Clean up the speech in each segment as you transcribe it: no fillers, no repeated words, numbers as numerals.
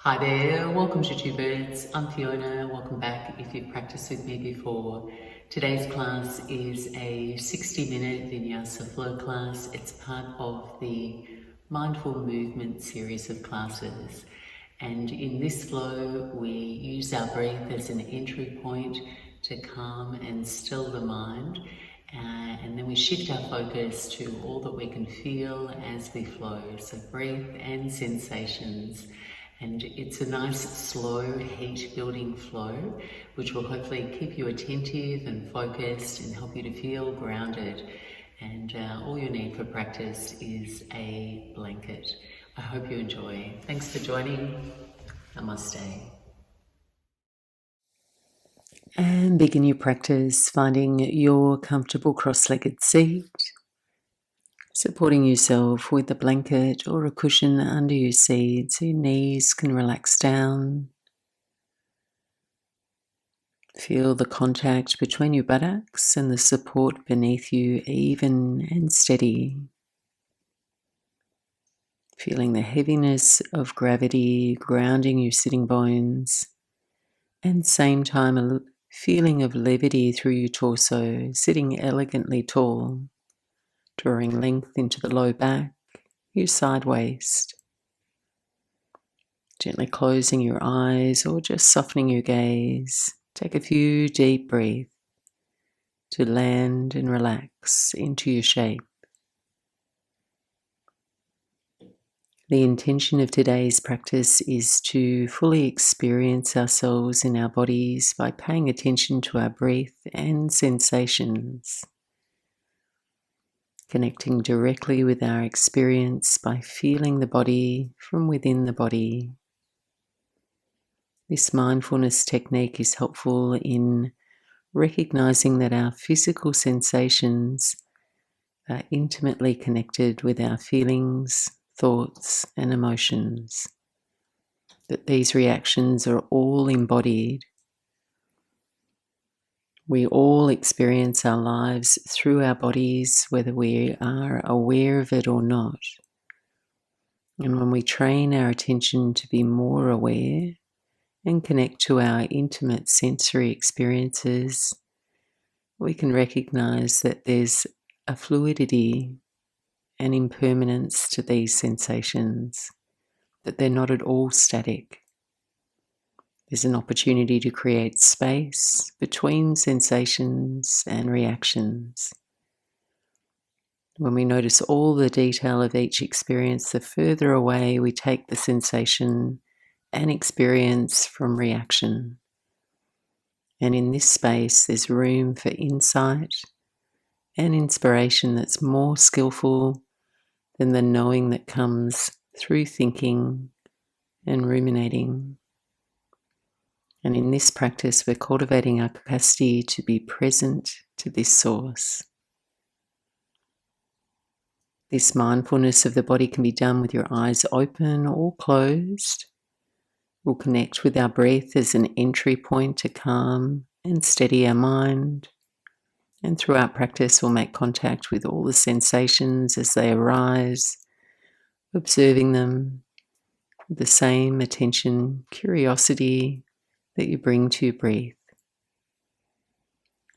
Hi there, welcome to Two Birds. I'm Fiona, welcome back if you've practiced with me before. Today's class is a 60-minute Vinyasa flow class. It's part of the Mindful Movement series of classes. And in this flow, we use our breath as an entry point to calm and still the mind. And then we shift our focus to all that we can feel as we flow, so breath and sensations. And it's a nice, slow, heat-building flow, which will hopefully keep you attentive and focused and help you to feel grounded. And all you need for practice is a blanket. I hope you enjoy. Thanks for joining. Namaste. And begin your practice finding your comfortable cross-legged seat, supporting yourself with a blanket or a cushion under your seat so your knees can relax down. Feel the contact between your buttocks and the support beneath you even and steady. Feeling the heaviness of gravity grounding your sitting bones, and same time a feeling of levity through your torso, sitting elegantly tall, drawing length into the low back, your side waist. Gently closing your eyes or just softening your gaze. Take a few deep breaths to land and relax into your shape. The intention of today's practice is to fully experience ourselves in our bodies by paying attention to our breath and sensations, connecting directly with our experience by feeling the body from within the body. This mindfulness technique is helpful in recognizing that our physical sensations are intimately connected with our feelings, thoughts, and emotions. That these reactions are all embodied. We all experience our lives through our bodies, whether we are aware of it or not. And when we train our attention to be more aware and connect to our intimate sensory experiences, we can recognize that there's a fluidity and impermanence to these sensations, that they're not at all static. There's an opportunity to create space between sensations and reactions. When we notice all the detail of each experience, the further away we take the sensation and experience from reaction. And in this space, there's room for insight and inspiration that's more skillful than the knowing that comes through thinking and ruminating. And in this practice, we're cultivating our capacity to be present to this source. This mindfulness of the body can be done with your eyes open or closed. We'll connect with our breath as an entry point to calm and steady our mind. And throughout practice, we'll make contact with all the sensations as they arise, observing them with the same attention, curiosity that you bring to your breath.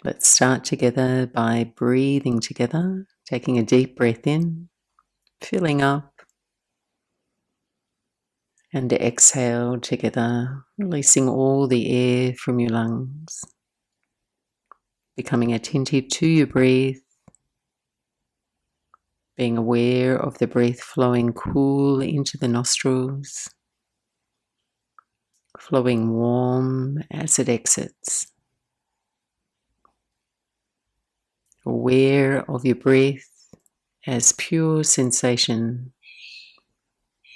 Let's start together by breathing together, taking a deep breath in, filling up, and exhale together, releasing all the air from your lungs, becoming attentive to your breath, being aware of the breath flowing cool into the nostrils, flowing warm as it exits. Aware of your breath as pure sensation,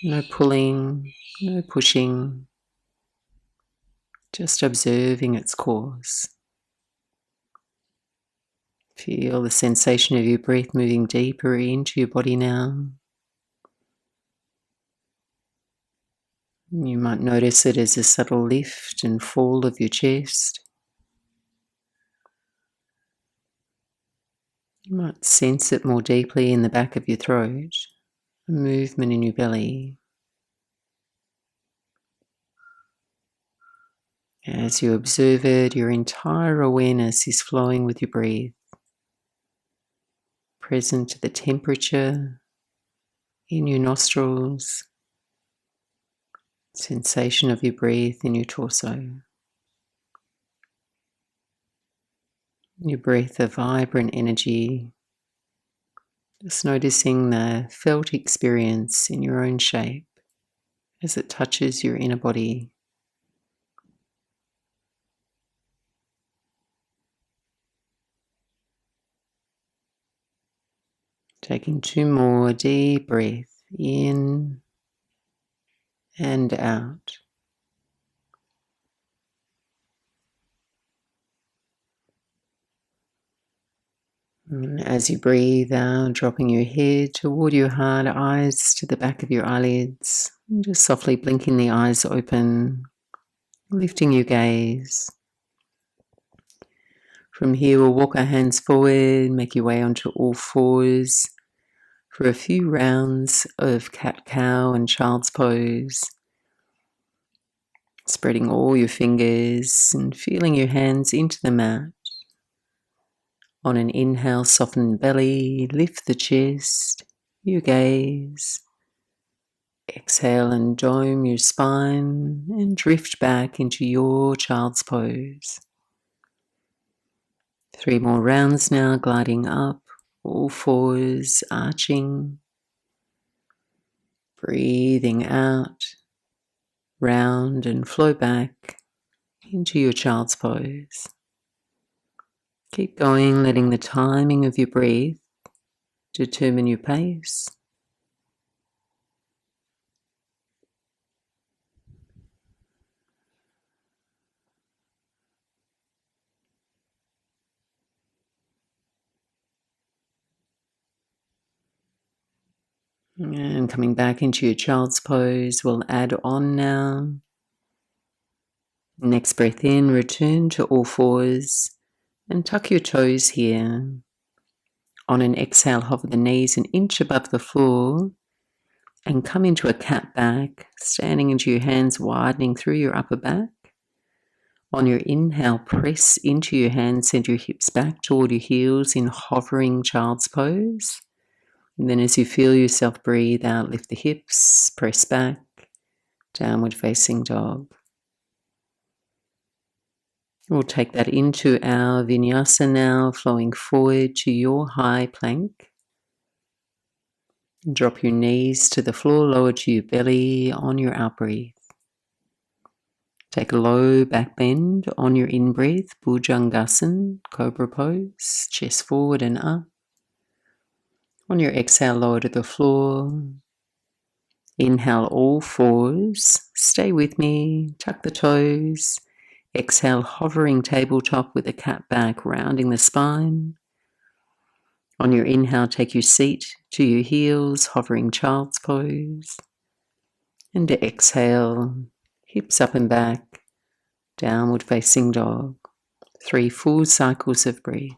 no pulling, no pushing, just observing its course. Feel the sensation of your breath moving deeper into your body now. You might notice it as a subtle lift and fall of your chest. You might sense it more deeply in the back of your throat, a movement in your belly. As you observe it, your entire awareness is flowing with your breath, present to the temperature in your nostrils, sensation of your breath in your torso. Your breath of vibrant energy, just noticing the felt experience in your own shape as it touches your inner body. Taking 2 more deep breaths in and out. And as you breathe out, dropping your head toward your heart, eyes to the back of your eyelids, and just softly blinking the eyes open, lifting your gaze. From here, we'll walk our hands forward, make your way onto all fours for a few rounds of cat-cow and child's pose. Spreading all your fingers and feeling your hands into the mat. On an inhale, soften the belly, lift the chest, your gaze. Exhale and dome your spine and drift back into your child's pose. 3 more rounds now, gliding up, all fours, arching. Breathing out, round and flow back into your child's pose. Keep going, letting the timing of your breath determine your pace. And coming back into your child's pose, we'll add on now. Next breath in, return to all fours and tuck your toes here. On an exhale, hover the knees an inch above the floor and come into a cat back, standing into your hands, widening through your upper back. On your inhale, press into your hands, send your hips back toward your heels in hovering child's pose. And then as you feel yourself breathe out, lift the hips, press back, downward facing dog. We'll take that into our Vinyasa now, flowing forward to your high plank. Drop your knees to the floor, lower to your belly on your out breath. Take a low back bend on your in breath, Bhujangasana, Cobra pose, chest forward and up. On your exhale, lower to the floor. Inhale all fours, stay with me, tuck the toes. Exhale, hovering tabletop with the cat back, rounding the spine. On your inhale, take your seat to your heels, hovering child's pose. And exhale, hips up and back, downward facing dog. 3 full cycles of breath.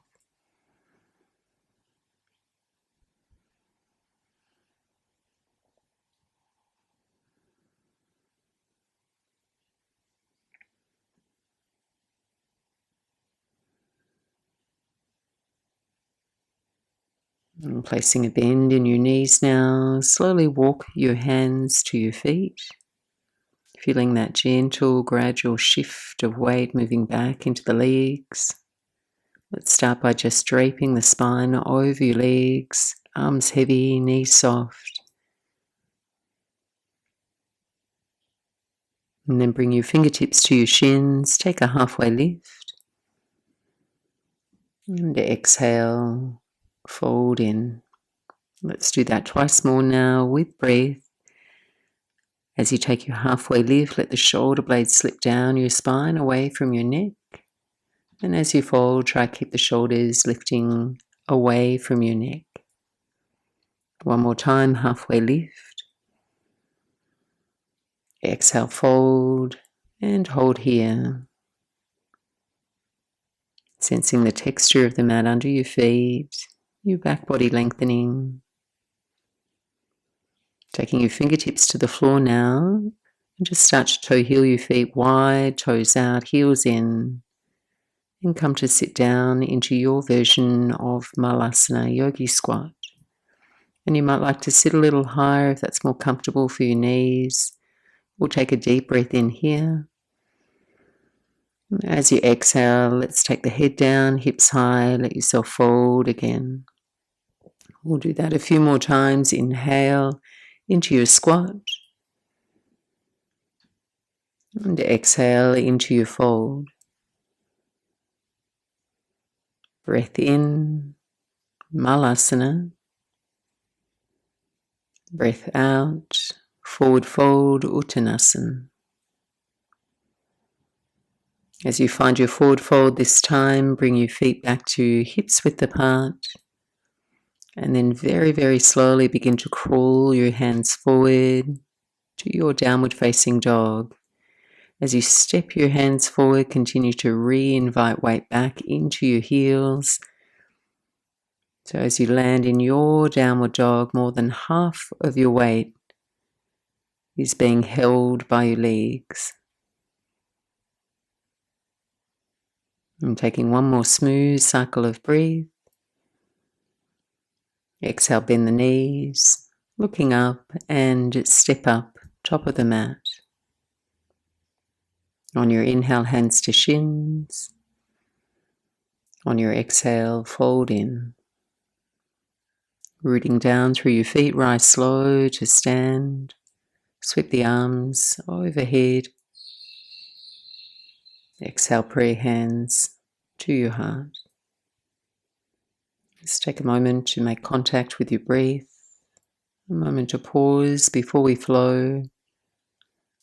And placing a bend in your knees now, slowly walk your hands to your feet. Feeling that gentle, gradual shift of weight moving back into the legs. Let's start by just draping the spine over your legs, arms heavy, knees soft. And then bring your fingertips to your shins, take a halfway lift. And exhale, fold in. Let's do that twice more now with breath. As you take your halfway lift, let the shoulder blades slip down your spine away from your neck. And as you fold, try to keep the shoulders lifting away from your neck. One more time, halfway lift. Exhale, fold and hold here. Sensing the texture of the mat under your feet, your back body lengthening. Taking your fingertips to the floor now And just start to toe heel your feet wide, toes out, heels in. And come to sit down into your version of Malasana, Yogi squat. And you might like to sit a little higher if that's more comfortable for your knees. We'll take a deep breath in here. As you exhale, let's take the head down, hips high, let yourself fold again. We'll do that a few more times. Inhale into your squat. And exhale into your fold. Breath in, Malasana. Breath out, forward fold, Uttanasana. As you find your forward fold this time, bring your feet back to hips width apart. And then very, very slowly begin to crawl your hands forward to your downward facing dog. As you step your hands forward, continue to re-invite weight back into your heels. So as you land in your downward dog, more than half of your weight is being held by your legs. I'm taking one more smooth cycle of breath. Exhale, bend the knees, looking up and step up, top of the mat. On your inhale, hands to shins. On your exhale, fold in. Rooting down through your feet, rise slow to stand. Sweep the arms overhead. Exhale, pray hands to your heart. Just take a moment to make contact with your breath. A moment to pause before we flow.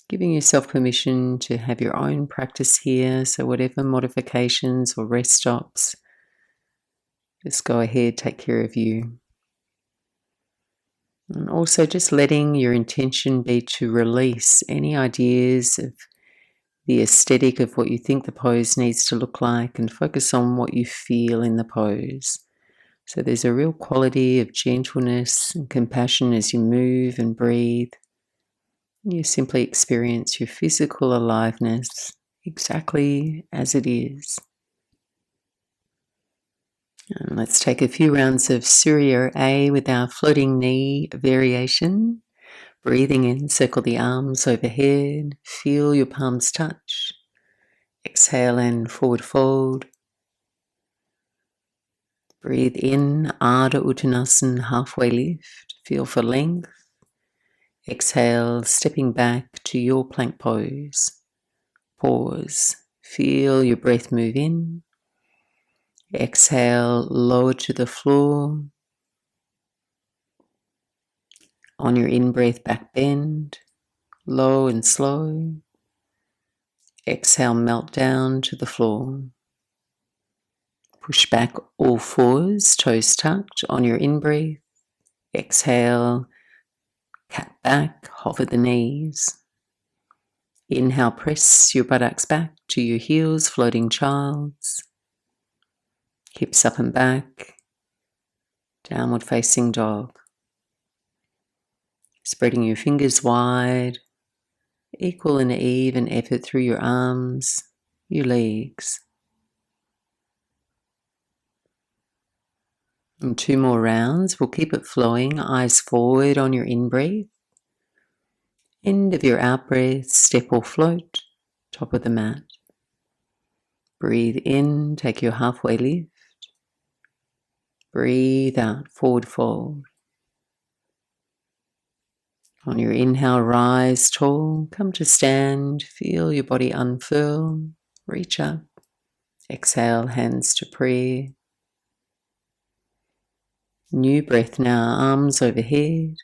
Giving yourself permission to have your own practice here. So whatever modifications or rest stops, just go ahead, take care of you. And also just letting your intention be to release any ideas of the aesthetic of what you think the pose needs to look like and focus on what you feel in the pose. So there's a real quality of gentleness and compassion as you move and breathe. You simply experience your physical aliveness exactly as it is. And let's take a few rounds of Surya A with our floating knee variation. Breathing in, circle the arms overhead. Feel your palms touch. Exhale and forward fold. Breathe in, Ardha Uttanasana, halfway lift. Feel for length. Exhale, stepping back to your plank pose. Pause. Feel your breath move in. Exhale, lower to the floor. On your in-breath, back bend. Low and slow. Exhale, melt down to the floor. Push back all fours, toes tucked on your in-breath. Exhale, cat back, hover the knees. Inhale, press your buttocks back to your heels, floating child's. Hips up and back, downward facing dog. Spreading your fingers wide, equal and even effort through your arms, your legs. And 2 more rounds, we'll keep it flowing, eyes forward on your in-breath. End of your out-breath, step or float, top of the mat. Breathe in, take your halfway lift. Breathe out, forward fold. On your inhale, rise tall, come to stand, feel your body unfurl, reach up. Exhale, hands to prayer. New breath now, arms overhead.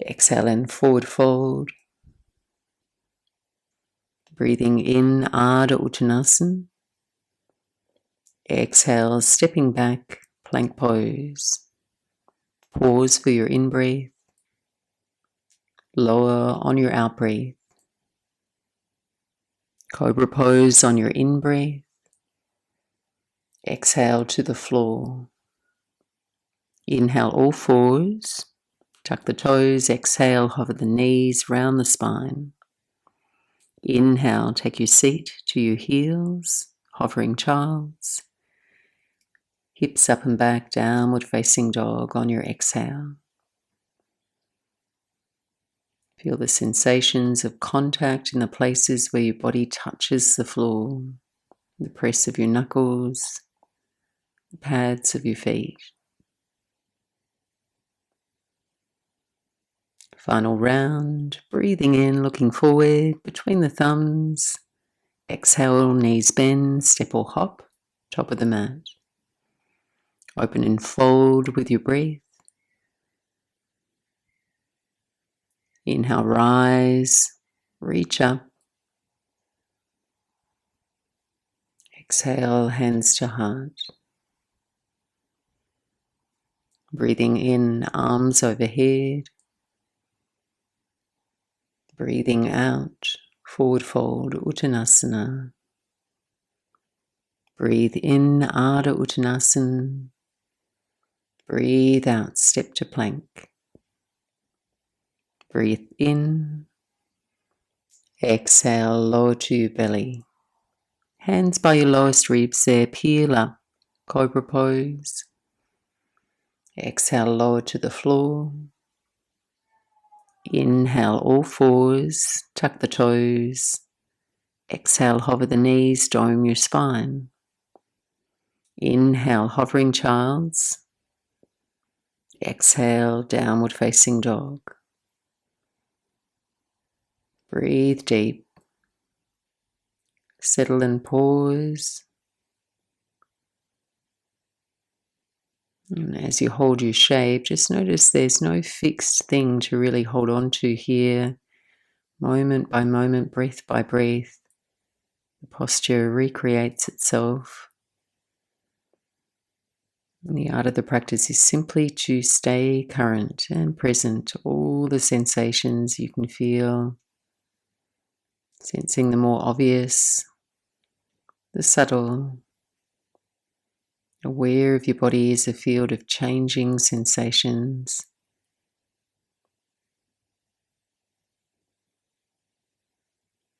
Exhale and forward fold. Breathing in, Ardha Uttanasana. Exhale, stepping back, plank pose. Pause for your in-breath. Lower on your out-breath. Cobra pose on your in-breath. Exhale to the floor. Inhale all fours. Tuck the toes, exhale, hover the knees round the spine. Inhale, take your seat to your heels, hovering child's. Hips up and back, downward facing dog on your exhale. Feel the sensations of contact in the places where your body touches the floor, the press of your knuckles, the pads of your feet. Final round, breathing in, looking forward between the thumbs. Exhale, knees bend, step or hop, top of the mat. Open and fold with your breath. Inhale, rise, reach up. Exhale, hands to heart. Breathing in, arms overhead. Breathing out, forward fold, Uttanasana. Breathe in, Ardha Uttanasana. Breathe out, step to plank. Breathe in. Exhale, lower to your belly. Hands by your lowest ribs there, peel up, cobra pose. Exhale, lower to the floor. Inhale, all fours, tuck the toes. Exhale, hover the knees, dome your spine. Inhale, hovering child's. Exhale, downward facing dog. Breathe deep. Settle and pause. And as you hold your shape, just notice there's no fixed thing to really hold on to here. Moment by moment, breath by breath, the posture recreates itself. And the art of the practice is simply to stay current and present to all the sensations you can feel, sensing the more obvious, the subtle, aware of your body as a field of changing sensations.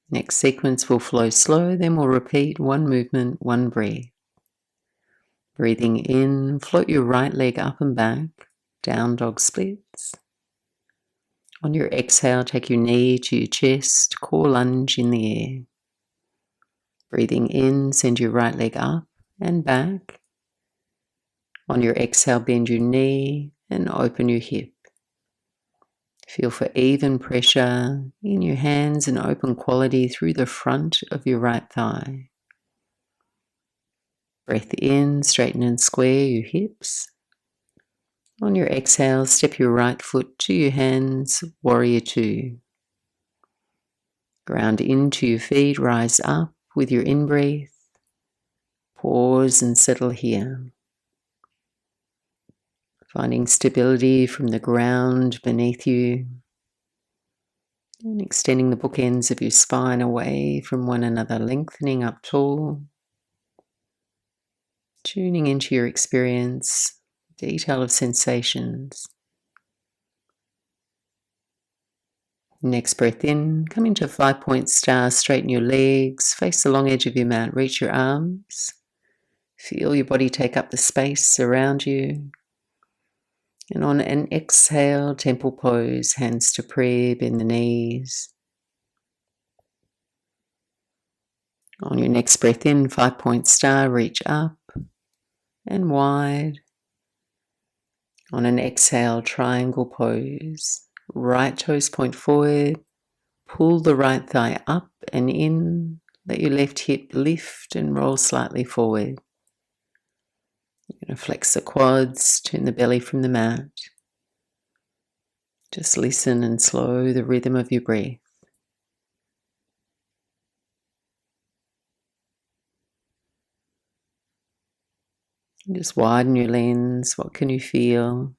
Next sequence will flow slow, then we'll repeat one movement, one breath. Breathing in, float your right leg up and back, down dog splits. On your exhale, take your knee to your chest, core lunge in the air. Breathing in, send your right leg up and back. On your exhale, bend your knee and open your hip. Feel for even pressure in your hands and open quality through the front of your right thigh. Breath in, straighten and square your hips. On your exhale, step your right foot to your hands, warrior two. Ground into your feet, rise up with your in-breath. Pause and settle here. Finding stability from the ground beneath you. And extending the bookends of your spine away from one another, lengthening up tall. Tuning into your experience, detail of sensations. Next breath in, come into a 5-point star, straighten your legs, face the long edge of your mat, reach your arms. Feel your body take up the space around you. And on an exhale, temple pose, hands to prayer, bend the knees. On your next breath in, 5-point star, reach up and wide. On an exhale, triangle pose. Right toes point forward. Pull the right thigh up and in. Let your left hip lift and roll slightly forward. You're going to flex the quads, turn the belly from the mat. Just listen and slow the rhythm of your breath. Just widen your lens. What can you feel?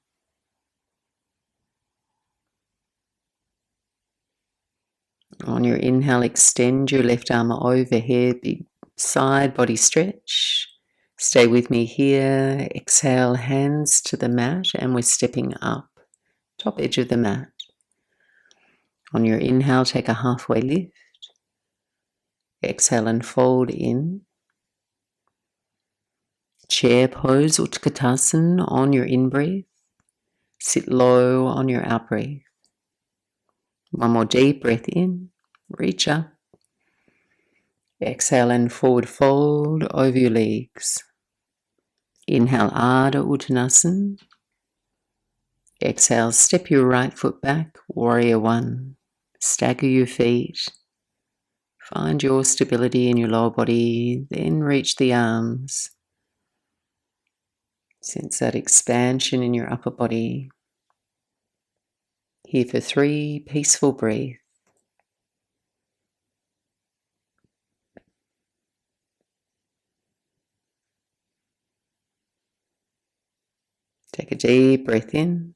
On your inhale, extend your left arm overhead, big side body stretch. Stay with me here. Exhale, hands to the mat, and we're stepping up. top edge of the mat. On your inhale, take a halfway lift. Exhale and fold in. Chair pose, Utkatasana, on your in-breath. Sit low on your out-breath. One more deep breath in. Reach up. Exhale and forward fold over your legs. Inhale, Ardha Uttanasana. Exhale, step your right foot back, Warrior One. Stagger your feet. Find your stability in your lower body, then reach the arms. Sense that expansion in your upper body. Here for 3 peaceful breaths. Take a deep breath in.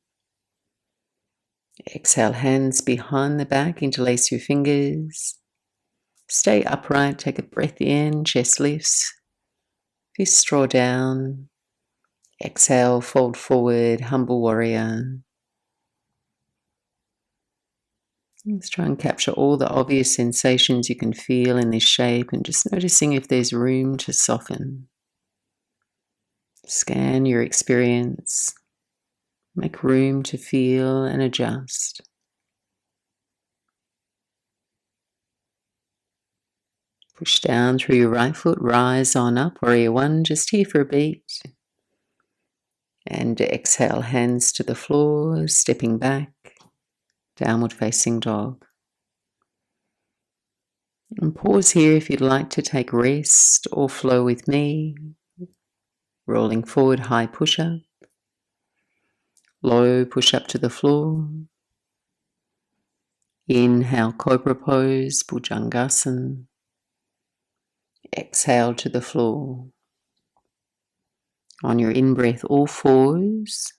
Exhale, hands behind the back, interlace your fingers. Stay upright, take a breath in, chest lifts. Fists draw down. Exhale, fold forward, humble warrior. Let's try and capture all the obvious sensations you can feel in this shape and just noticing if there's room to soften. Scan your experience. Make room to feel and adjust. Push down through your right foot, rise on up, Warrior One, just here for a beat. And exhale, hands to the floor, stepping back, downward facing dog. And pause here if you'd like to take rest or flow with me. Rolling forward, high push-up. Low push-up to the floor. Inhale, Cobra Pose, Bhujangasana. Exhale to the floor. On your in-breath, all fours,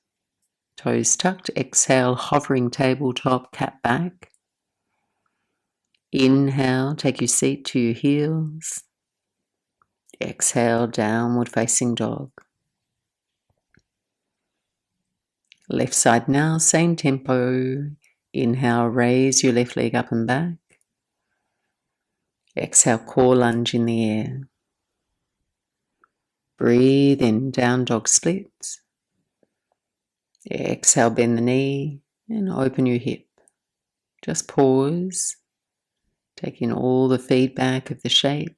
toes tucked. Exhale, hovering tabletop, cat back. Inhale, take your seat to your heels. Exhale, downward facing dog. Left side now, same tempo. Inhale, raise your left leg up and back. Exhale, core lunge in the air. Breathe in, down dog splits. Exhale, bend the knee and open your hip. Just pause, take in all the feedback of the shape.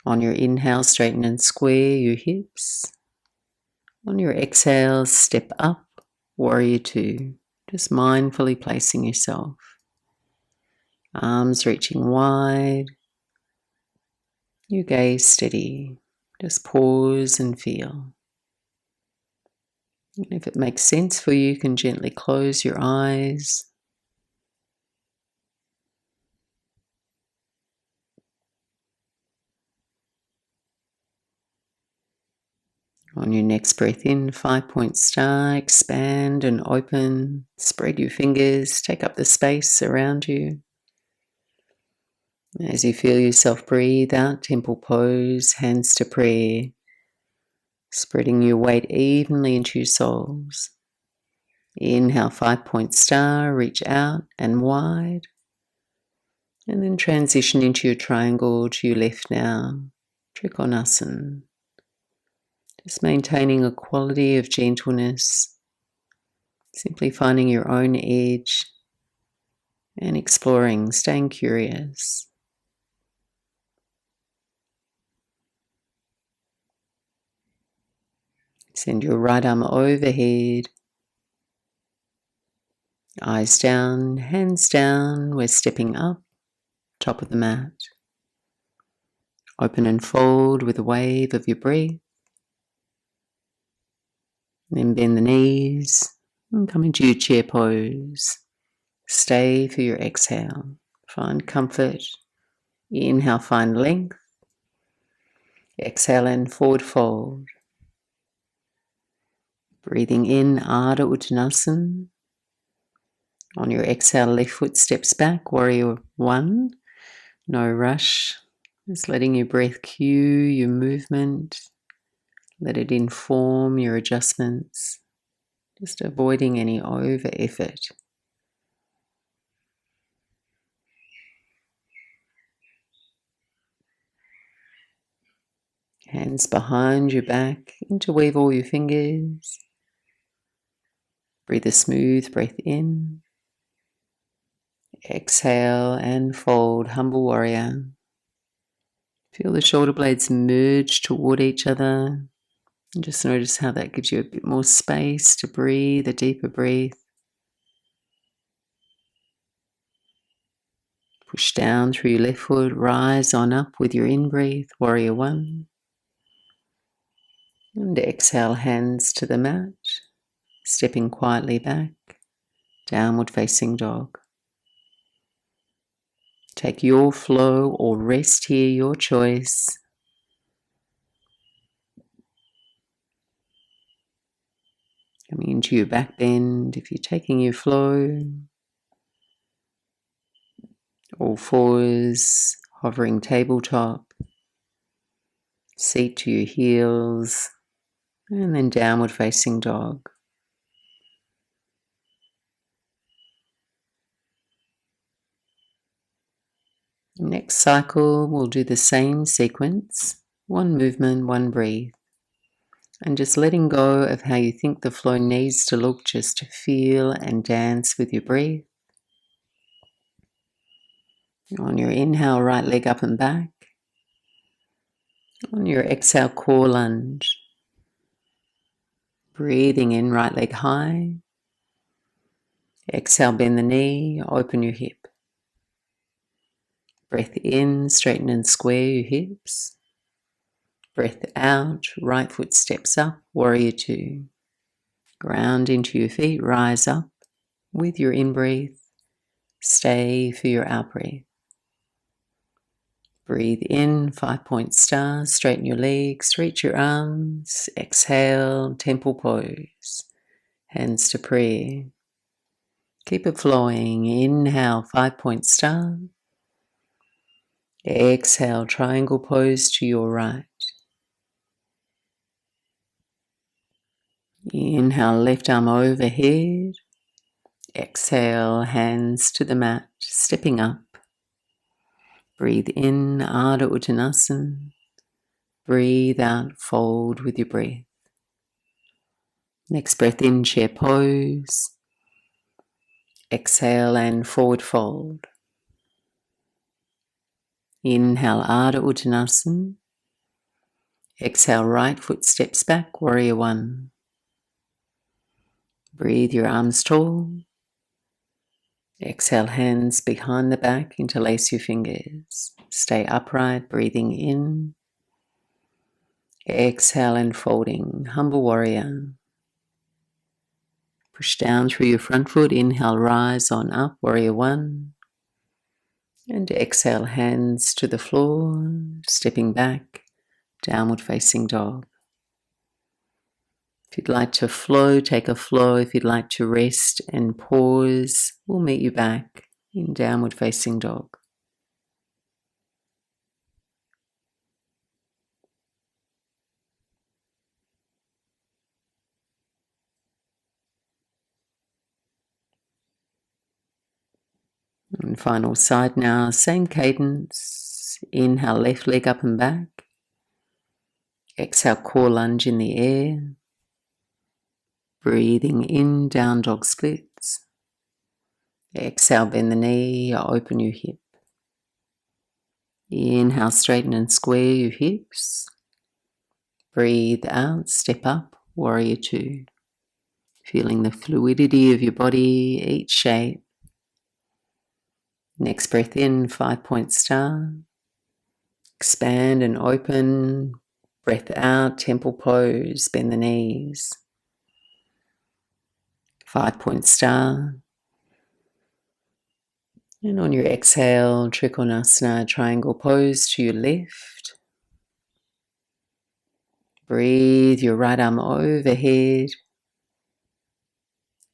On your inhale, straighten and square your hips. On your exhale, step up, Warrior Two. Just mindfully placing yourself. Arms reaching wide. Your gaze steady. Just pause and feel. And if it makes sense for you, you can gently close your eyes. On your next breath in, 5-point star, expand and open. Spread your fingers, take up the space around you. As you feel yourself breathe out, temple pose, hands to prayer. Spreading your weight evenly into your soles. Inhale, 5-point star, reach out and wide. And then transition into your triangle to your left now, Trikonasana. Just maintaining a quality of gentleness, simply finding your own edge and exploring, staying curious. Send your right arm overhead, eyes down, hands down. We're stepping up, top of the mat. Open and fold with a wave of your breath. Then bend the knees and come into your chair pose. Stay for your exhale. Find comfort. Inhale, find length. Exhale and forward fold. Breathing in, Ardha Uttanasana. On your exhale, left foot steps back, Warrior One. No rush. Just letting your breath cue your movement. Let it inform your adjustments, just avoiding any over effort. Hands behind your back, interweave all your fingers. Breathe a smooth breath in. Exhale and fold, humble warrior. Feel the shoulder blades merge toward each other. And just notice how that gives you a bit more space to breathe, a deeper breath. Push down through your left foot, rise on up with your in-breath, warrior one. And exhale, hands to the mat, stepping quietly back, downward facing dog. Take your flow or rest here, your choice. Coming into your back bend, if you're taking your flow. All fours, hovering tabletop. Seat to your heels, and then downward facing dog. Next cycle, we'll do the same sequence, one movement, one breathe. And just letting go of how you think the flow needs to look, just to feel and dance with your breath. On your inhale, right leg up and back. On your exhale, core lunge. Breathing in, right leg high. Exhale, bend the knee, open your hip. Breath in, straighten and square your hips. Breath out, right foot steps up, warrior two. Ground into your feet, rise up with your in-breath. Stay for your out-breath. Breathe in, 5-point star, straighten your legs, reach your arms. Exhale, temple pose, hands to prayer. Keep it flowing. Inhale, 5-point star. Exhale, triangle pose to your right. Inhale, left arm overhead. Exhale, hands to the mat, stepping up. Breathe in, Ardha Uttanasana. Breathe out, fold with your breath. Next breath in, chair pose. Exhale and forward fold. Inhale, Ardha Uttanasana. Exhale, right foot steps back, warrior one. Breathe your arms tall. Exhale, hands behind the back, interlace your fingers. Stay upright, breathing in. Exhale and folding, humble warrior. Push down through your front foot, inhale, rise on up, warrior one. And exhale, hands to the floor, stepping back, downward facing dog. If you'd like to flow, take a flow. If you'd like to rest and pause, we'll meet you back in downward facing dog. And final side now, same cadence. Inhale, left leg up and back. Exhale, core lunge in the air. Breathing in, down dog splits. Exhale, bend the knee, open your hip. Inhale, straighten and square your hips. Breathe out, step up, warrior two. Feeling the fluidity of your body, each shape. Next breath in, 5-point star. Expand and open. Breath out, temple pose, bend the knees. 5-point star. And on your exhale, Trikonasana, triangle pose to your left. Breathe your right arm overhead.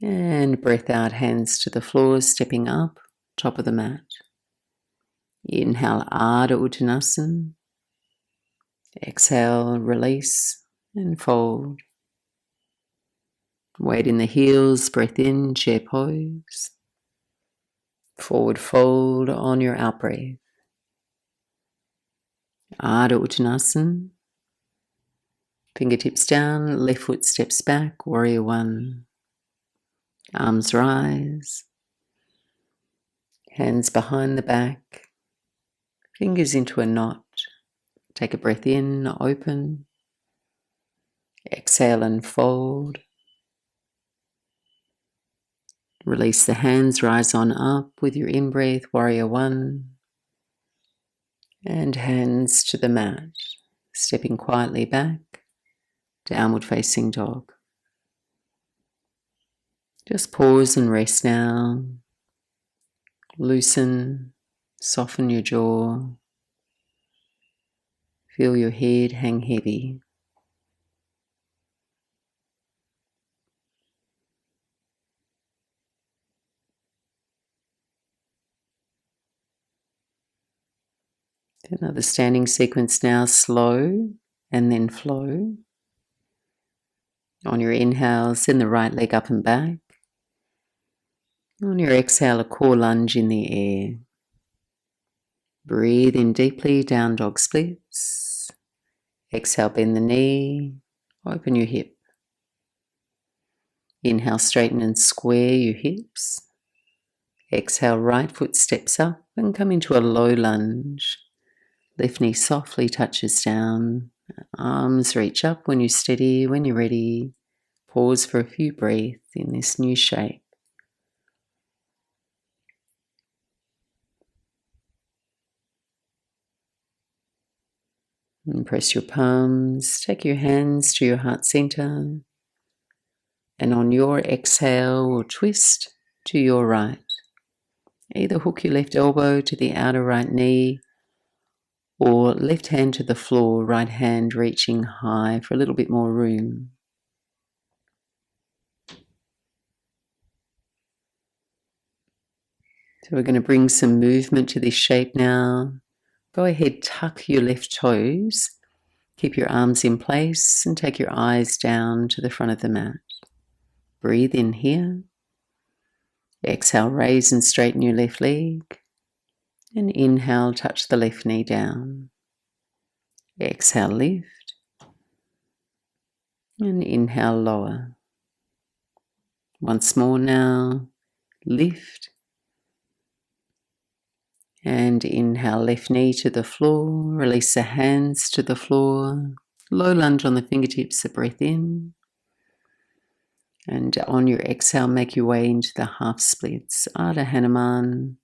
And breath out, hands to the floor, stepping up, top of the mat. Inhale, Ardha Uttanasana. Exhale, release, and fold. Weight in the heels, breath in, chair pose. Forward fold on your out breath. Ardha Uttanasana. Fingertips down, left foot steps back, warrior one. Arms rise. Hands behind the back. Fingers into a knot. Take a breath in, open. Exhale and fold. Release the hands, rise on up with your in-breath, warrior one. And hands to the mat. Stepping quietly back, downward facing dog. Just pause and rest now. Loosen, soften your jaw. Feel your head hang heavy. Another standing sequence now, slow and then flow. On your inhale, send the right leg up and back. On your exhale, a core lunge in the air. Breathe in deeply, down dog splits. Exhale, bend the knee, open your hip. Inhale, straighten and square your hips. Exhale, right foot steps up and come into a low lunge. Left knee softly touches down. Arms reach up when you're steady. When you're ready, pause for a few breaths in this new shape. And press your palms. Take your hands to your heart center. And on your exhale, we'll twist to your right. Either hook your left elbow to the outer right knee or left hand to the floor, right hand reaching high for a little bit more room. So we're going to bring some movement to this shape now. Go ahead, tuck your left toes. Keep your arms in place and take your eyes down to the front of the mat. Breathe in here. Exhale, raise and straighten your left leg. And inhale, touch the left knee down. Exhale, lift. And inhale, lower. Once more now, lift. And inhale, left knee to the floor. Release the hands to the floor. Low lunge on the fingertips, a breath in. And on your exhale, make your way into the half splits, Ardha Hanuman.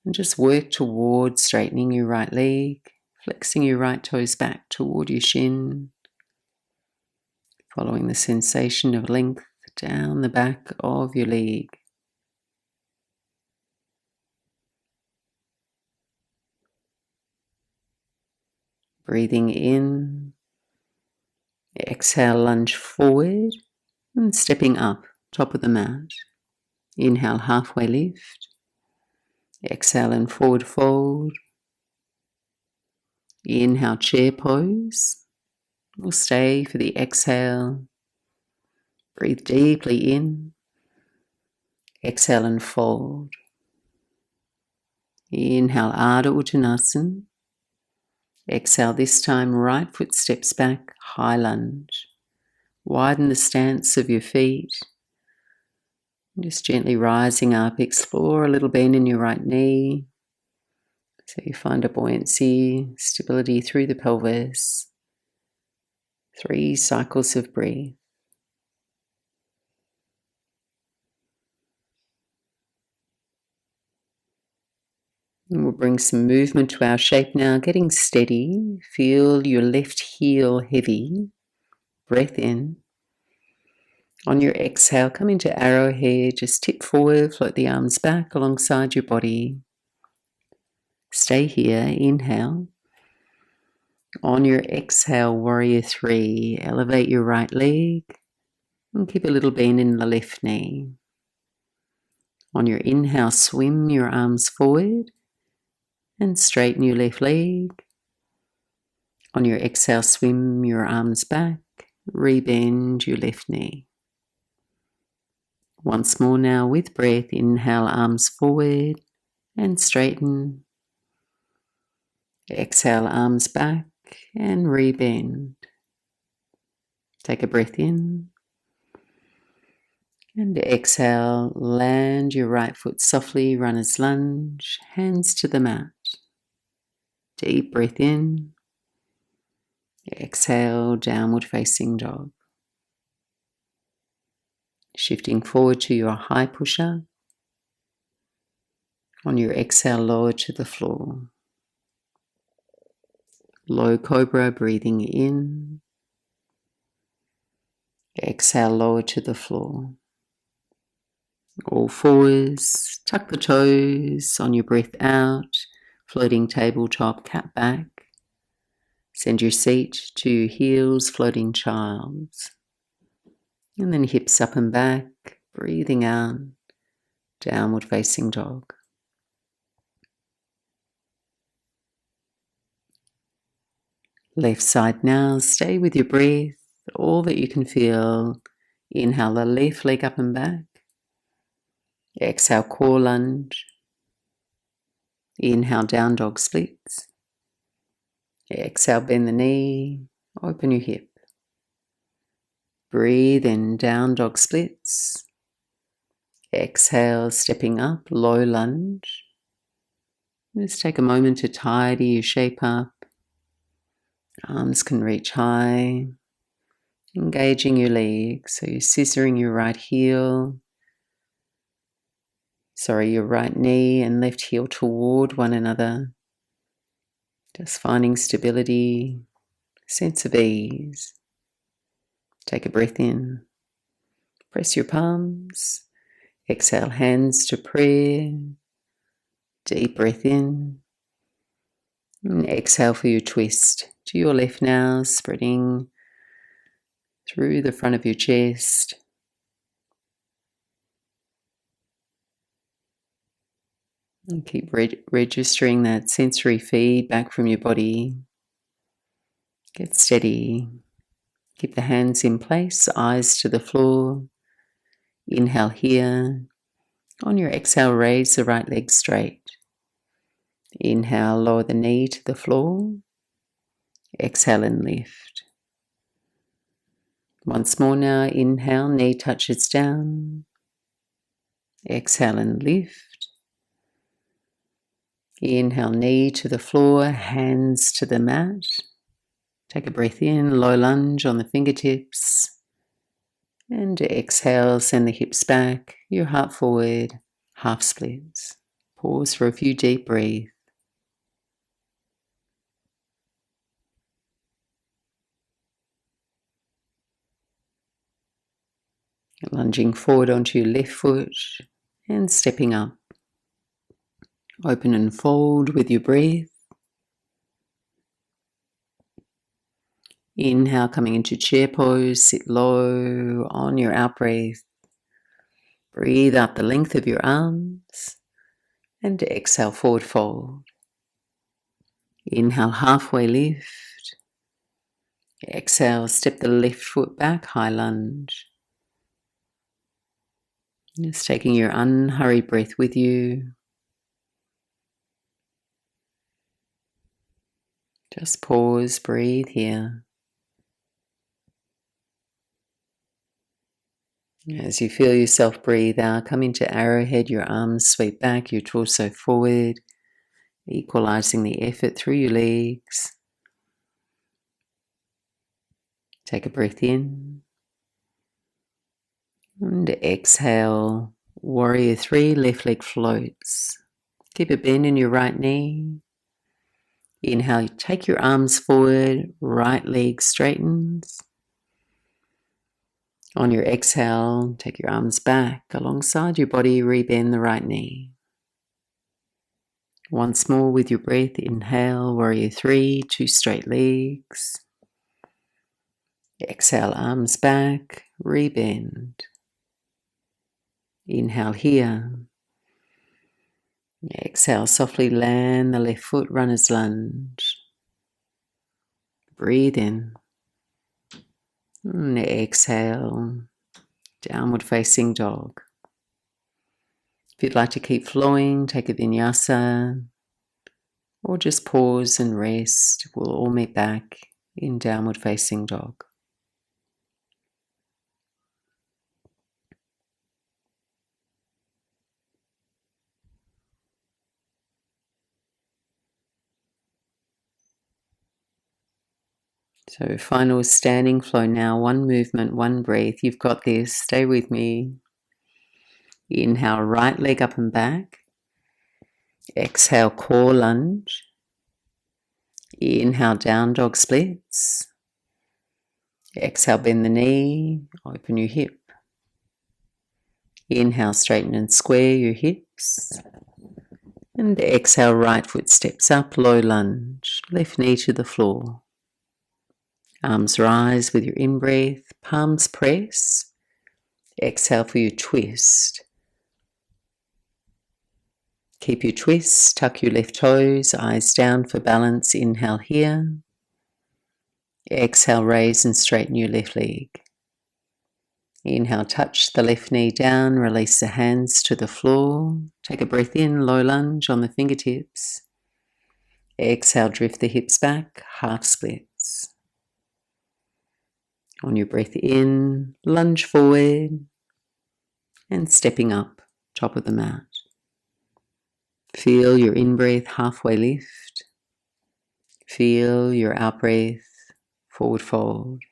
And just work towards straightening your right leg, flexing your right toes back toward your shin. Following the sensation of length down the back of your leg. Breathing in. Exhale, lunge forward. And stepping up, top of the mat. Inhale, halfway lift. Exhale and forward fold. Inhale, chair pose. We'll stay for the exhale. Breathe deeply in. Exhale and fold. Inhale, Ardha Uttanasana. Exhale, this time right foot steps back, high lunge. Widen the stance of your feet. Just gently rising up, explore a little bend in your right knee. So you find a buoyancy, stability through the pelvis. 3 cycles of breath. And we'll bring some movement to our shape now, getting steady. Feel your left heel heavy. Breath in. On your exhale, come into arrowhead. Just tip forward, float the arms back alongside your body. Stay here. Inhale. On your exhale, warrior 3. Elevate your right leg and keep a little bend in the left knee. On your inhale, swim your arms forward and straighten your left leg. On your exhale, swim your arms back rebend your left knee. Once more now with breath, inhale, arms forward and straighten. Exhale, arms back and rebend. Take a breath in. And exhale, land your right foot softly, runner's lunge, hands to the mat. Deep breath in. Exhale, downward facing dog. Shifting forward to your high push-up. On your exhale, lower to the floor. Low cobra, breathing in. Exhale, lower to the floor. All fours, tuck the toes on your breath out. Floating tabletop, cat back. Send your seat to heels, floating child's. And then hips up and back, breathing out, downward facing dog. Left side now, stay with your breath, all that you can feel. Inhale the left leg up and back. Exhale, core lunge. Inhale, down dog splits. Exhale, bend the knee, open your hip. Breathe in, down dog splits. Exhale, stepping up, low lunge. Just take a moment to tidy your shape up. Arms can reach high. Engaging your legs, so you're scissoring your your right knee and left heel toward one another. Just finding stability, sense of ease. Take a breath in. Press your palms. Exhale, hands to prayer. Deep breath in. And exhale for your twist. To your left now, spreading through the front of your chest. And keep registering that sensory feedback from your body. Get steady. Keep the hands in place, eyes to the floor. Inhale here. On your exhale, raise the right leg straight. Inhale, lower the knee to the floor. Exhale and lift. Once more now, inhale, knee touches down. Exhale and lift. Inhale, knee to the floor, hands to the mat. Take a breath in, low lunge on the fingertips. And exhale, send the hips back, your heart forward, half splits. Pause for a few deep breaths. Lunging forward onto your left foot and stepping up. Open and fold with your breath. Inhale, coming into chair pose, sit low on your out breath. Breathe out the length of your arms and exhale, forward fold. Inhale, halfway lift. Exhale, step the left foot back, high lunge. Just taking your unhurried breath with you. Just pause, breathe here. As you feel yourself breathe out, come into arrowhead, your arms sweep back, your torso forward, equalizing the effort through your legs. Take a breath in. And exhale, warrior three, left leg floats. Keep a bend in your right knee. Inhale, take your arms forward, right leg straightens. On your exhale, take your arms back alongside your body, rebend the right knee. Once more with your breath, inhale, warrior three, two straight legs. Exhale, arms back, rebend. Inhale here. Exhale, softly land the left foot, runner's lunge. Breathe in. And exhale, downward facing dog. If you'd like to keep flowing, take a vinyasa or just pause and rest. We'll all meet back in downward facing dog. So final standing flow now, one movement, one breath. You've got this, stay with me. Inhale, right leg up and back. Exhale, core lunge. Inhale, down dog splits. Exhale, bend the knee, open your hip. Inhale, straighten and square your hips. And exhale, right foot steps up, low lunge, left knee to the floor. Arms rise with your in-breath, palms press. Exhale for your twist. Keep your twist, tuck your left toes, eyes down for balance. Inhale here. Exhale, raise and straighten your left leg. Inhale, touch the left knee down, release the hands to the floor. Take a breath in, low lunge on the fingertips. Exhale, drift the hips back, half splits. On your breath in, lunge forward and stepping up, top of the mat. Feel your in-breath, halfway lift. Feel your out-breath, forward fold.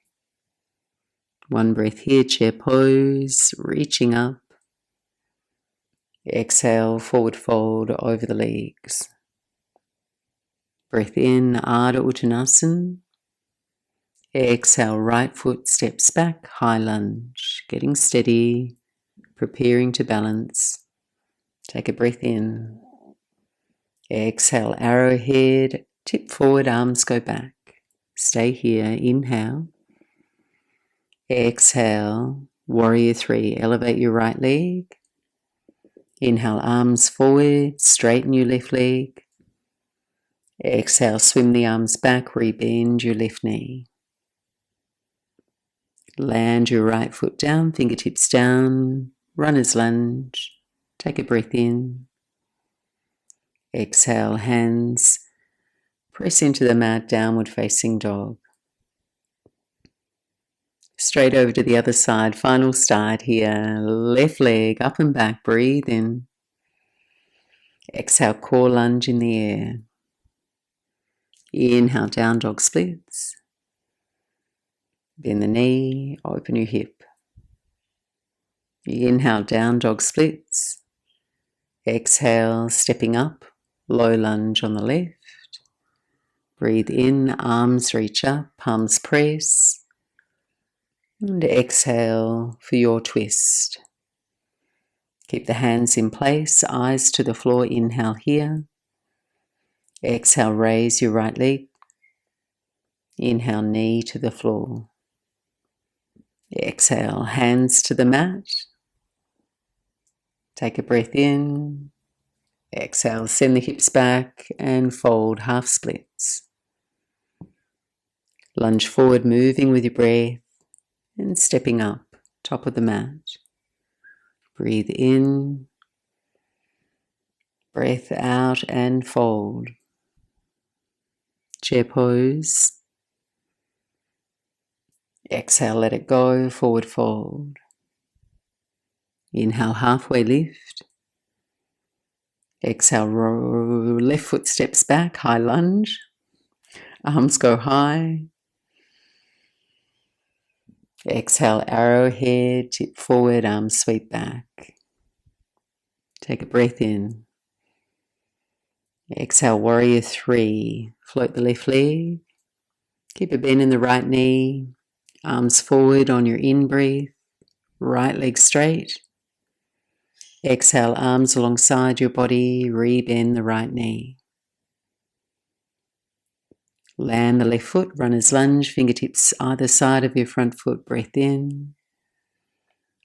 One breath here, chair pose, reaching up. Exhale, forward fold over the legs. Breath in, Ardha Uttanasana. Exhale, right foot steps back, high lunge. Getting steady, preparing to balance. Take a breath in. Exhale, arrowhead, tip forward, arms go back. Stay here, inhale. Exhale, warrior three, elevate your right leg. Inhale, arms forward, straighten your left leg. Exhale, swim the arms back, rebend your left knee. Land your right foot down, fingertips down, runner's lunge. Take a breath in. Exhale, hands press into the mat, downward facing dog. Straight over to the other side, final start here. Left leg up and back, breathe in. Exhale, core lunge in the air. Inhale, down dog splits. Bend the knee, open your hip. Inhale, down dog splits. Exhale, stepping up, low lunge on the left. Breathe in, arms reach up, palms press. And exhale for your twist. Keep the hands in place, eyes to the floor. Inhale here. Exhale, raise your right leg. Inhale, knee to the floor. Exhale, hands to the mat. Take a breath in. Exhale, send the hips back and fold, half splits. Lunge forward, moving with your breath and stepping up, top of the mat. Breathe in, breath out and fold. Chair pose. Exhale, let it go, forward fold. Inhale, halfway lift. Exhale, left foot steps back, high lunge. Arms go high. Exhale, arrowhead, tip forward, arms sweep back. Take a breath in. Exhale, warrior three. Float the left leg. Keep a bend in the right knee. Arms forward on your in-breath. Right leg straight. Exhale, arms alongside your body. Rebend the right knee. Land the left foot, runner's lunge, fingertips either side of your front foot. Breath in.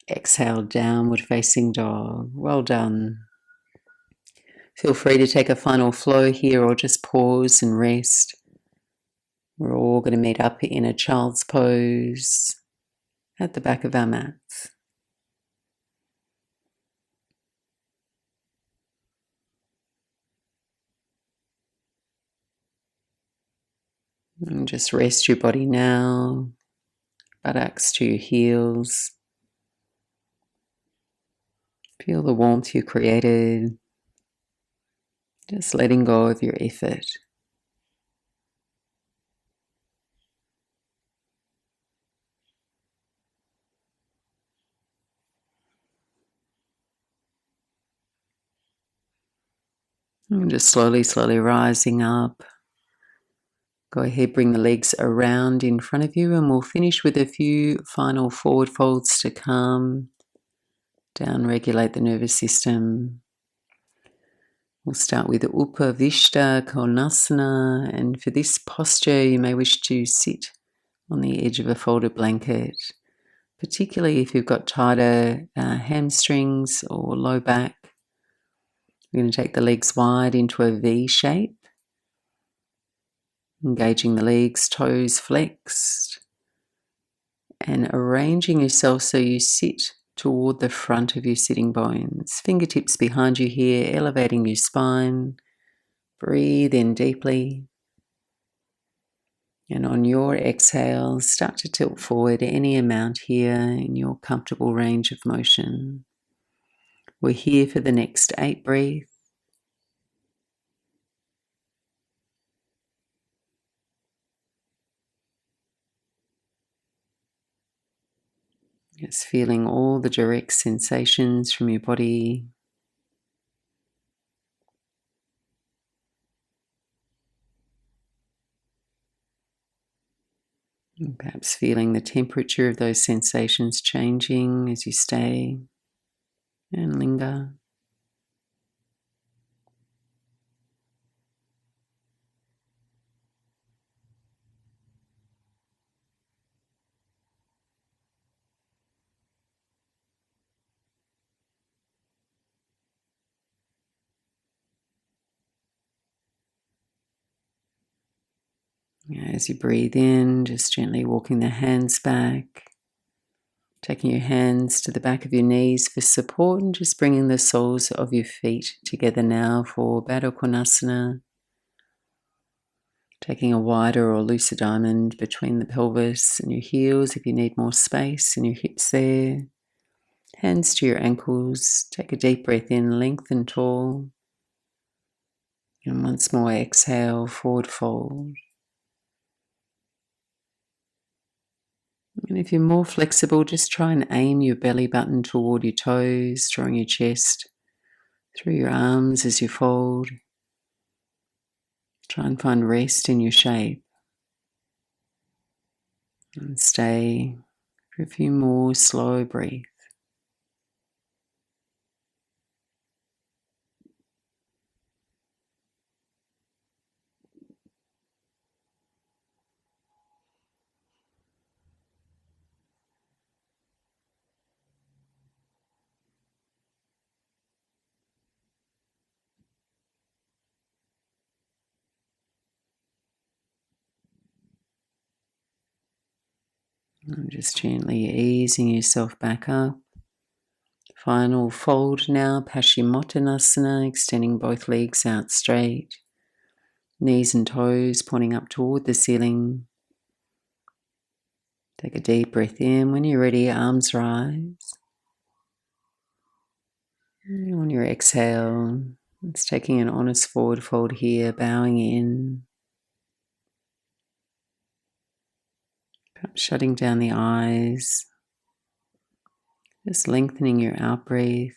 Exhale, downward facing dog. Well done. Feel free to take a final flow here or just pause and rest. We're all going to meet up in a child's pose. at the back of our mats. And just rest your body now, buttocks to your heels. Feel the warmth you created, just letting go of your effort. And just slowly rising up. Go ahead, bring the legs around in front of you, and we'll finish with a few final forward folds to calm down, regulate the nervous system. We'll start with Upavishta Konasana, and for this posture you may wish to sit on the edge of a folded blanket, particularly if you've got tighter hamstrings or low back. We're going to take the legs wide into a V shape, engaging the legs, toes flexed, and arranging yourself so you sit toward the front of your sitting bones. Fingertips behind you here, elevating your spine. Breathe in deeply. And on your exhale, start to tilt forward any amount here in your comfortable range of motion. We're here for the next 8 breaths. Just feeling all the direct sensations from your body. And perhaps feeling the temperature of those sensations changing as you stay and linger. As you breathe in, just gently walking the hands back, taking your hands to the back of your knees for support, and just bringing the soles of your feet together now for Baddha Konasana. Taking a wider or looser diamond between the pelvis and your heels if you need more space in your hips there. Hands to your ankles. Take a deep breath in, lengthen tall. And once more exhale, forward fold. And if you're more flexible, just try and aim your belly button toward your toes, drawing your chest through your arms as you fold. Try and find rest in your shape. And stay for a few more slow breaths. And just gently easing yourself back up. Final fold now, Paschimottanasana, extending both legs out straight. Knees and toes pointing up toward the ceiling. Take a deep breath in. When you're ready, arms rise. And on your exhale, it's taking an honest forward fold here, bowing in. Perhaps shutting down the eyes. Just lengthening your out breath.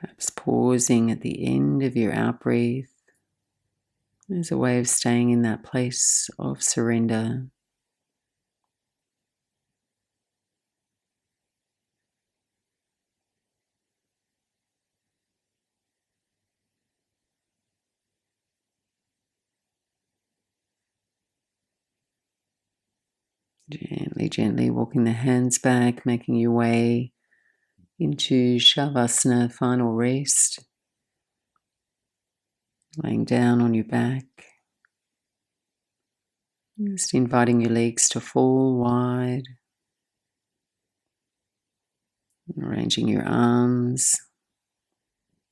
Perhaps pausing at the end of your out breath as a way of staying in that place of surrender. Gently walking the hands back, making your way into Shavasana, final rest. Laying down on your back, Just inviting your legs to fall wide, arranging your arms,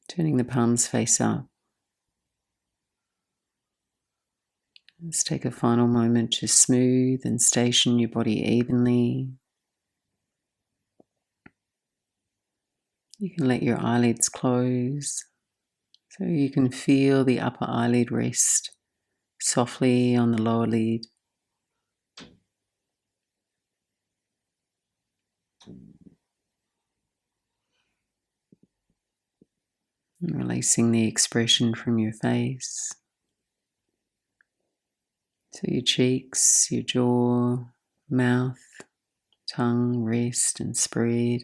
turning the palms face up. Let's take a final moment to smooth and station your body evenly. You can let your eyelids close so you can feel the upper eyelid rest softly on the lower lid. And releasing the expression from your face. So your cheeks, your jaw, mouth, tongue rest and spread.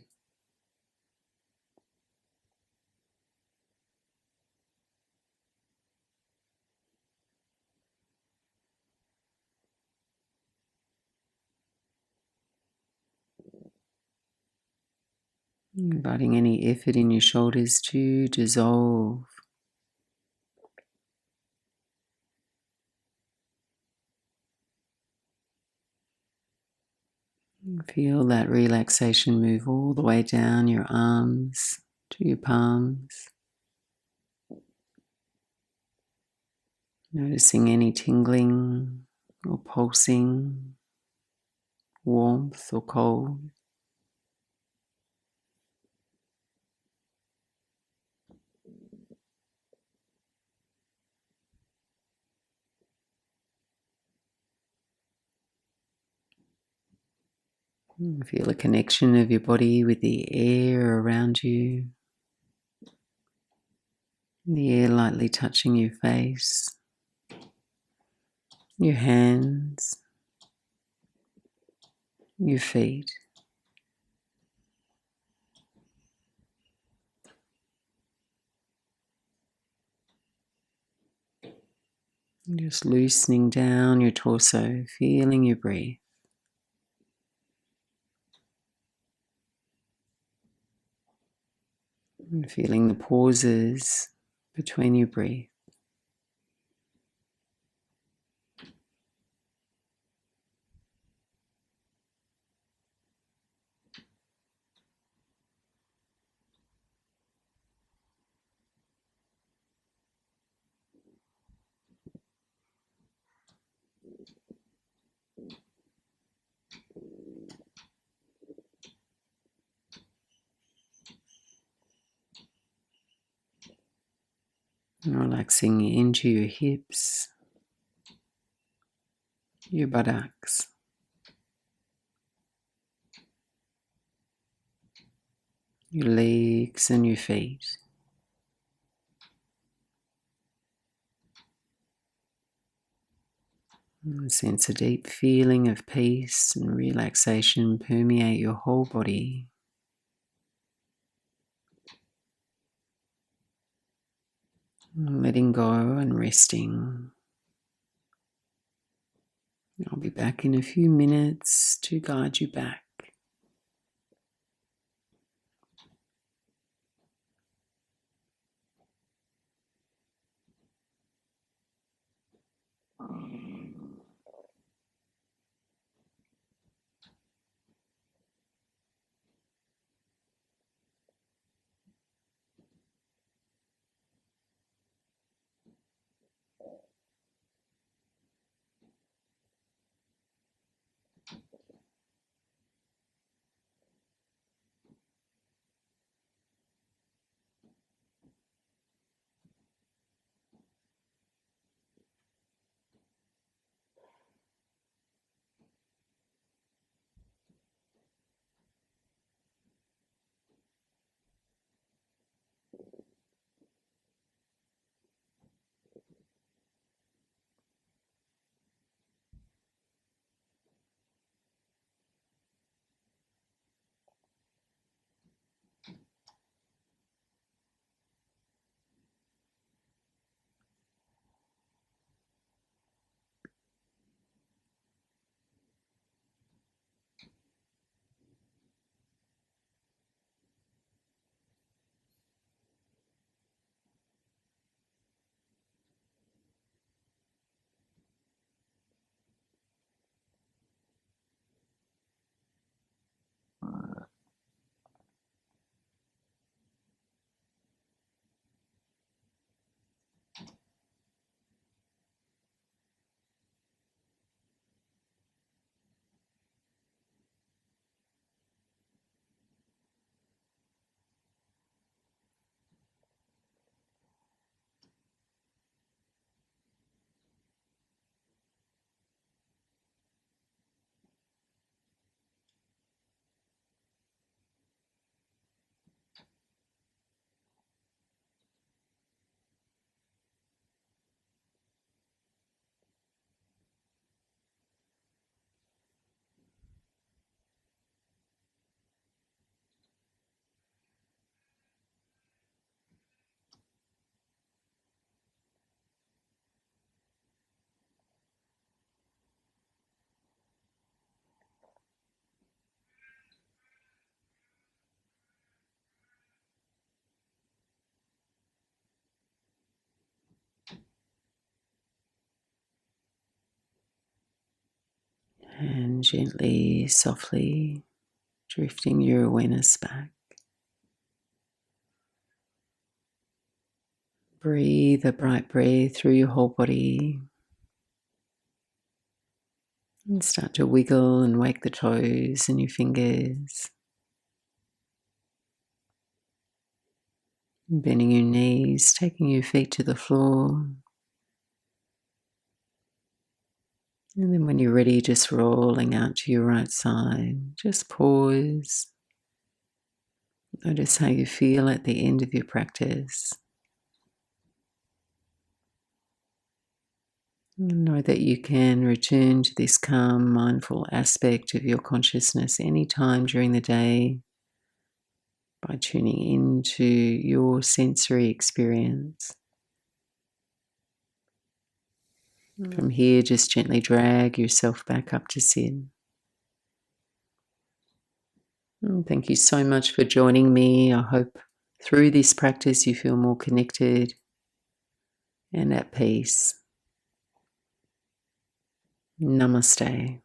Inviting any effort in your shoulders to dissolve. Feel that relaxation move all the way down your arms to your palms. Noticing any tingling or pulsing, warmth or cold. Feel a connection of your body with the air around you. The air lightly touching your face, your hands, your feet. Just loosening down your torso, feeling your breath. And feeling the pauses between your breath. And relaxing into your hips, your buttocks, your legs and your feet. And sense a deep feeling of peace and relaxation permeate your whole body. Letting go and resting. I'll be back in a few minutes to guide you back. And gently, softly drifting your awareness back. Breathe a bright breath through your whole body. And start to wiggle and wake the toes and your fingers. Bending your knees, taking your feet to the floor. And then when you're ready, just rolling out to your right side. Just pause. Notice how you feel at the end of your practice. Know that you can return to this calm, mindful aspect of your consciousness anytime during the day by tuning into your sensory experience. From here, just gently drag yourself back up to sit. Thank you so much for joining me. I hope through this practice you feel more connected and at peace. Namaste.